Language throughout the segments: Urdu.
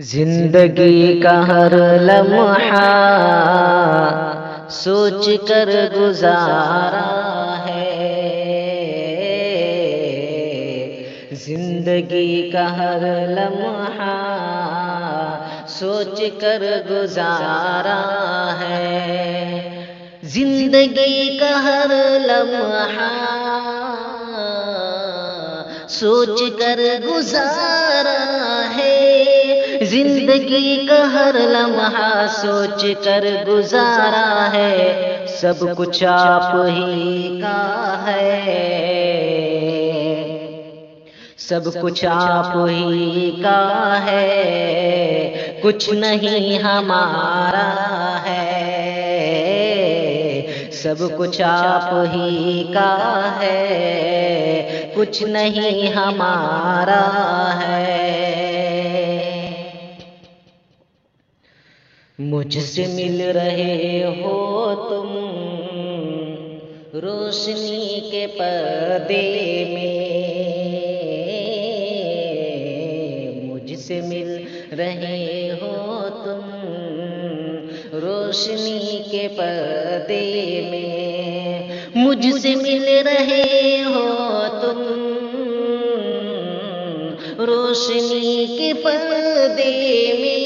زندگی کا ہر لمحہ سوچ کر گزارا ہے، زندگی کا ہر لمحہ سوچ کر گزارا ہے، زندگی کا ہر لمحہ سوچ کر گزارا ہے، زندگی کا ہر لمحہ سوچ کر گزارا ہے، سب کچھ آپ ہی کا ہے، سب کچھ آپ ہی کا ہے، کچھ نہیں ہمارا ہے، سب کچھ آپ ہی کا ہے، کچھ نہیں ہمارا ہے۔ مجھ سے مل رہے ہو تم روشنی کے پردے میں، مجھ سے مل رہے ہو تم روشنی کے پردے میں، مجھ سے مل رہے ہو تم روشنی کے پردے میں،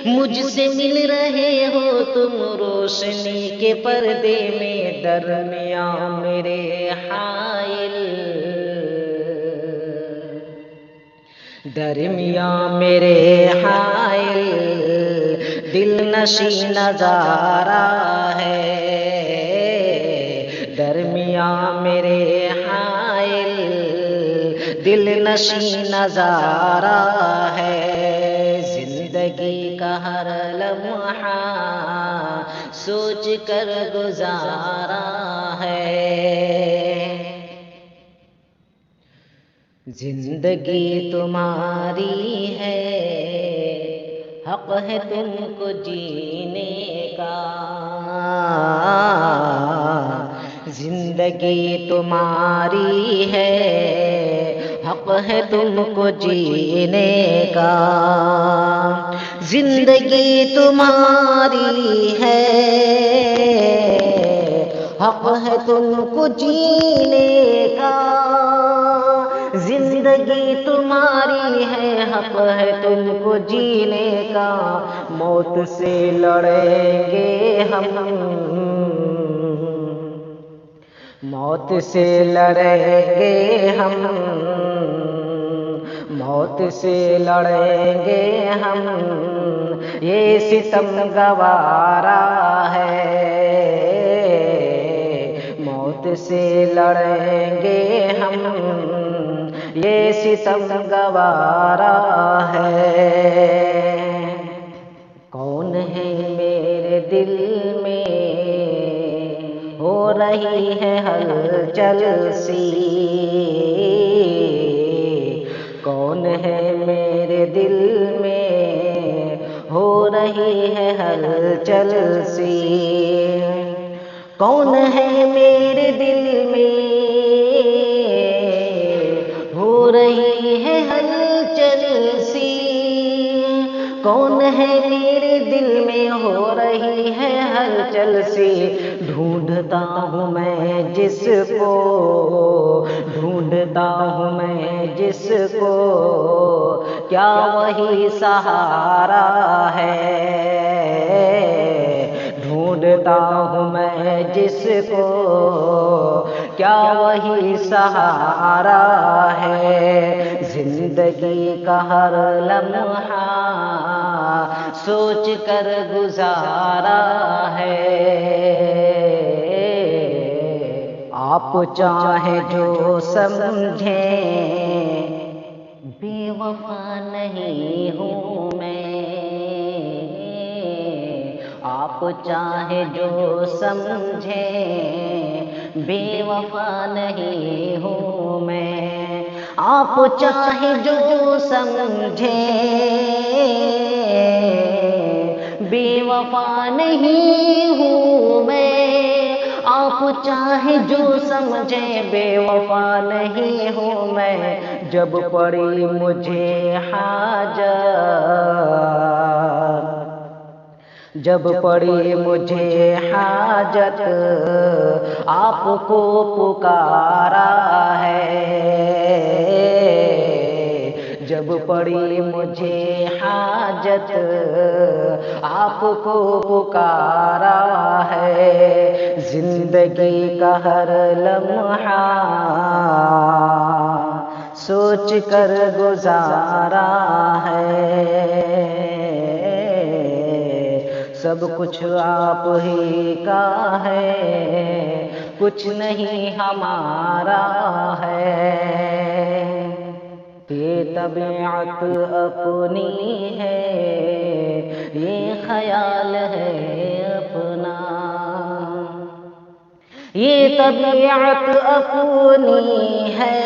مجھ سے مل رہے ہو تم روشنی کے پردے میں، درمیان میرے حائل، درمیان میرے حائل دل نشیں نظارہ ہے، درمیان میرے حائل دل نشیں نظارہ ہے، زندگی کا ہر لمحہ سوچ کر گزارا ہے، زندگی تمہاری ہے، حق ہے تم کو جینے کا، زندگی تمہاری ہے، حق ہے تم کو جینے کا، زندگی تمہاری ہے، حق ہے تم کو جینے کا، زندگی تمہاری ہے، حق ہے تم کو جینے کا، موت سے لڑیں گے ہم، موت سے لڑیں گے ہم، موت سے لڑیں گے ہم، یہ ستم گوارا ہے، موت سے لڑیں گے ہم، یہ ستم گوارا ہے، کون ہے میرے دل میں ہو رہی ہے ہلچل سی، کون ہے میرے دل میں ہو رہی ہے ہلچل سی، کون ہے میرے دل میں ہو رہی ہے ہلچل سی، کون ہے میرے دل میں ہو رہی ہے ہلچل سی، ڈھونڈتا ہوں میں جس کو، ڈھونڈتا ہوں میں جس کو، کیا وہی سہارا ہے، ڈھونڈتا ہوں میں جس کو، کیا وہی سہارا ہے، زندگی کا ہر لمحہ سوچ کر گزارا ہے، آپ چاہیں جو سمجھیں بے وفا نہیں ہوں میں، آپ چاہیں جو سمجھیں بے وفا نہیں ہوں میں، آپ چاہیں جو سمجھیں بے وفا نہیں ہوں میں، آپ چاہیں جو سمجھیں بے وفا نہیں ہوں میں، جب پڑی مجھے حاجت جب پڑی مجھے حاجت آپ کو پکارا ہے، جب پڑی مجھے حاجت آپ کو پکارا ہے، زندگی کا ہر لمحہ سوچ کر گزارا ہے، سب کچھ آپ ہی کا ہے، کچھ نہیں ہمارا ہے، یہ طبیعت اپنی ہے، یہ خیال ہے اپنا، یہ طبیعت اپنی ہے،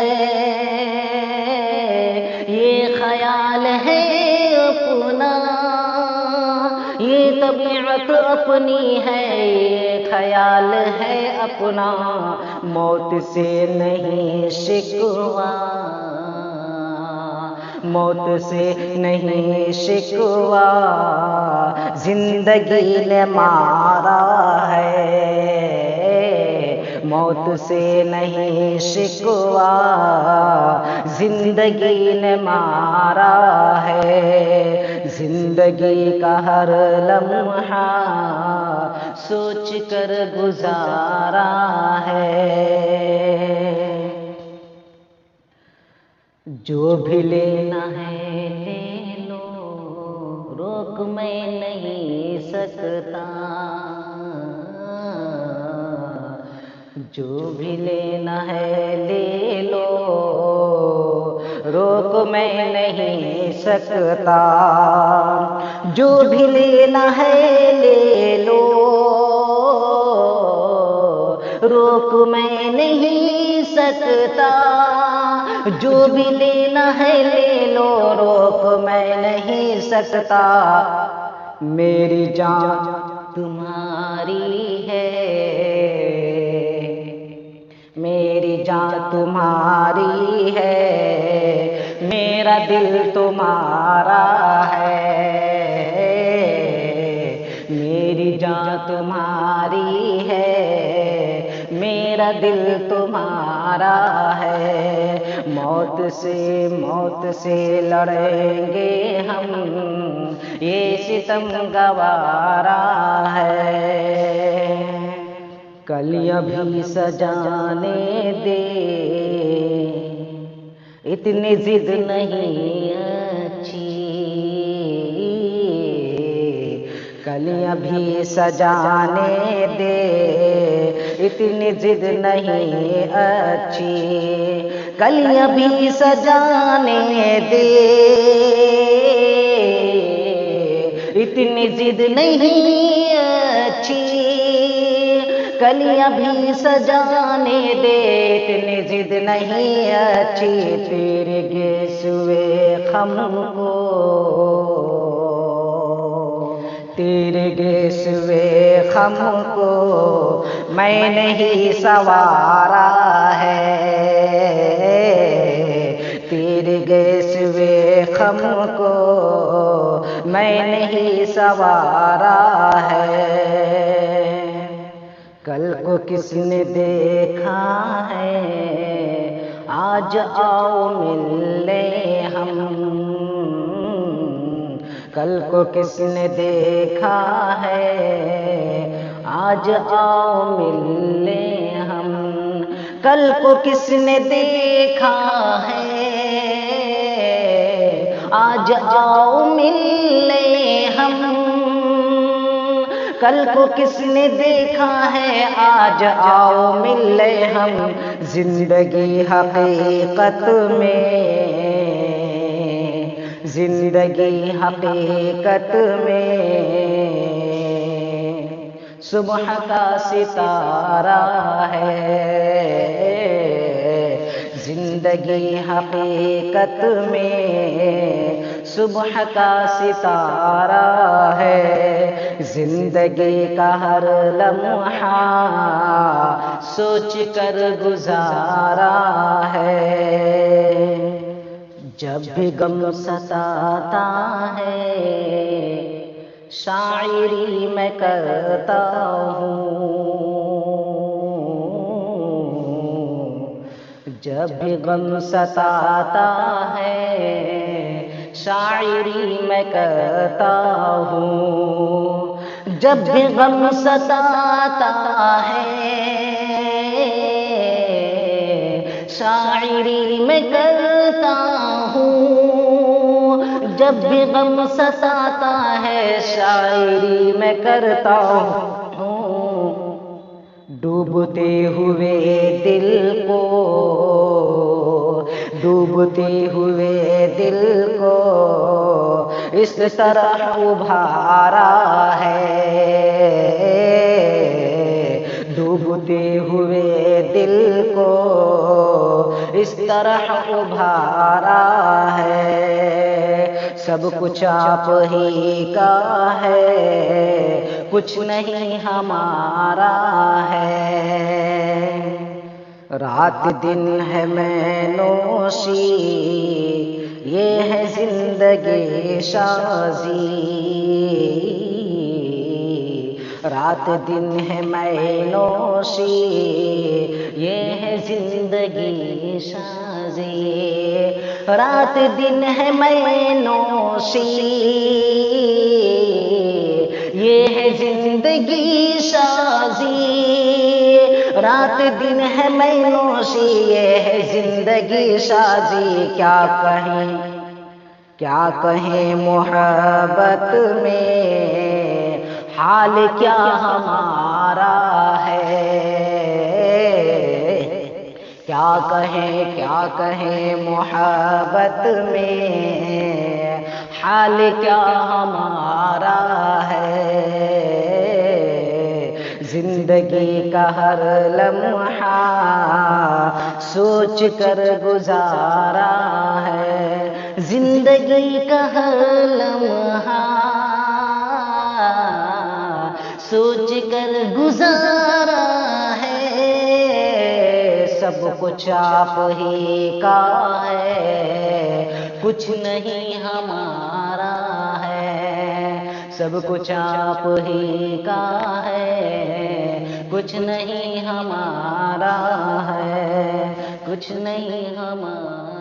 یہ خیال ہے اپنا، یہ طبیعت اپنی ہے، یہ خیال ہے اپنا، موت سے نہیں شکوہ، موت سے نہیں شکوہ، زندگی نے مارا ہے، موت سے نہیں شکوہ، زندگی نے مارا ہے، زندگی کا ہر لمحہ سوچ کر گزارا ہے، جو بھی لینا ہے لے لو، روک میں نہیں سکتا، جو بھی لینا ہے لے لو، روک میں نہیں سکتا، جو بھی لینا ہے لے لو، روک میں نہیں سکتا، جو بھی لینا ہے لے لو، روک میں نہیں سکتا، میری جان تمہاری ہے، میری جان تمہاری ہے، میرا دل تمہارا ہے، میری جان تمہاری ہے، میرا دل تمہارا ہے، موت سے لڑیں گے ہم، یہ ستم گوارا ہے، کلیاں بھی سجانے دے، اتنی ضد نہیں اچھی، کلیاں بھی سجانے دے، اتنی ضد نہیں اچھی، کلیاں بھی سجانے دے، اتنی ضد نہیں اچھی، کلیاں بھی سجانے دے، اتنی ضد نہیں اچھی، تیرے گیسوئے خم کو، تیرے گیسوئے خم کو میں نے ہی سنوارا ہے، تیرے گیسوئے خم کو میں نے ہی سنوارا ہے، کل کو کس نے دیکھا ہے، آج آؤ مل لیں ہم، کل کو کس نے دیکھا ہے، آج آؤ مل لیں ہم، کل کو کس نے دیکھا ہے، آج آؤ مل لیں ہم، کل کو کس نے دیکھا ہے، آج آؤ مل لیں ہم، زندگی حقیقت میں، زندگی حقیقت میں صبح کا ستارہ ہے، زندگی حقیقت میں صبح کا ستارہ ہے، زندگی کا ہر لمحہ سوچ کر گزارا ہے، جب بھی غم ستاتا ہے شاعری میں کرتا ہوں، جب بھی غم ستاتا ہے شاعری میں کرتا ہوں، جب بھی غم ستاتا ہے شاعری میں کرتا ہوں، جب بھی غم ستاتا ہے شاعری میں کرتا ہوں، ڈوبتے ہوئے دل کو، ڈوبتے ہوئے دل کو اس طرح ابھارا ہے، ڈوبتے ہوئے دل کو اس طرح ابھارا ہے، سب کچھ آپ ہی کا ہے، کچھ نہیں ہمارا ہے، رات دن ہے میں نوشی یہ ہے زندگی شازی، رات دن ہے میں نوشی یہ ہے زندگی شازی، رات دن ہے میں نوشی یہ ہے زندگی شازی، رات دن ہے میں نوشی یہ ہے زندگی شازی، کیا کہیں محبت میں حال کیا ہمارا ہے، کیا کہیں محبت میں حال کیا ہمارا ہے، زندگی کا ہر لمحہ سوچ کر گزارا ہے، زندگی کا ہر لمحہ سوچ کر گزارا ہے، سب کچھ آپ ہی کا ہے، کچھ نہیں ہمارا ہے، سب کچھ آپ ہی کا ہے، کچھ نہیں ہمارا ہے، کچھ نہیں ہمارا